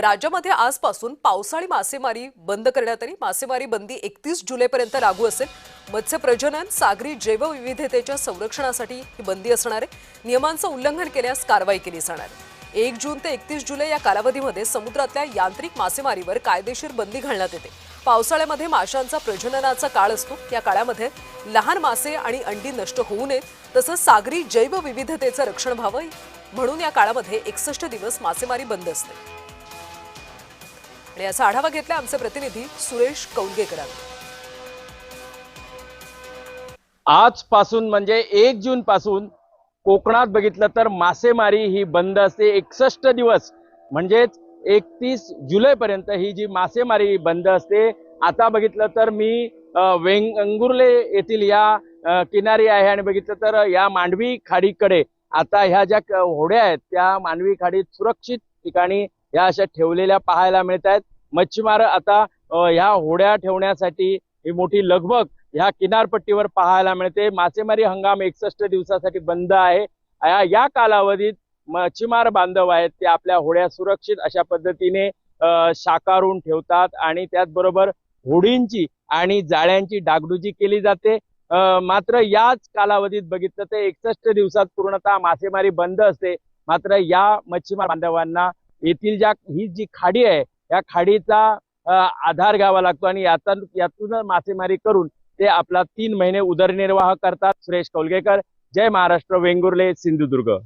राज्यामध्ये आजपासून पावसाळी मासेमारी बंद करण्यात आली। मासेमारी बंदी 31 जुलैपर्यंत लागू असेल। मत्स्य प्रजनन, सागरी जैवविविधतेच्या संरक्षणासाठी ही बंदी असणार आहे। नियमांचं उल्लंघन केल्यास कारवाई केली जाणार आहे। 1 जून ते 31 जुलै या कालावधीमध्ये समुद्रातल्या यांत्रिक मासेमारीवर कायदेशीर बंदी घालण्यात येते। पावसाळ्यामध्ये माशांचा प्रजननाचा काळ असतो। या काळामध्ये लहान मासे आणि अंडी नष्ट होऊ नयेत, तसंच सागरी जैवविविधतेचं रक्षण व्हावं म्हणून या काळामध्ये 61 दिवस मासेमारी बंद असते। आणि याचा आढावा घेतला आमचे प्रतिनिधी सुरेश कौलगेकरांनी। आजपासून म्हणजे 1 जून पासून कोकणात बघितलं तर मासेमारी ही बंद असते। 61 दिवस म्हणजेच 31 जुलैपर्यंत ही जी मासेमारी बंद असते। आता बघितलं तर मी वेंगुर्ले येथील या किनारी आहे आणि बघितलं तर या मांडवी खाडीकडे आता ह्या ज्या होड्या आहेत त्या मांडवी खाडीत सुरक्षित ठिकाणी या अशा ठेवलेल्या पाहायला मिळत आहेत। मच्छीमार आता ह्या होड्या ठेवण्यासाठी ही मोठी लगबग ह्या किनारपट्टीवर पाहायला मिळते। मासेमारी हंगाम 61 दिवसासाठी बंद आहे। या कालावधीत मच्छीमार बांधव आहेत ते आपल्या होड्या सुरक्षित अशा पद्धतीने साकारून ठेवतात आणि त्याचबरोबर होडींची आणि जाळ्यांची डागडुजी केली जाते। मात्र याच कालावधीत बघितलं तर 61 दिवसात पूर्णतः मासेमारी बंद असते। मात्र या मच्छीमार बांधवांना येथील ही जी खाडी आहे या खाडीचा आधार घ्यावा लागतो आणि यातून मासेमारी करून ते आपला 3 महिने उदरनिर्वाह करतात। सुरेश कौलगेकर, जय महाराष्ट्र, वेंगुर्ले, सिंधुदुर्ग।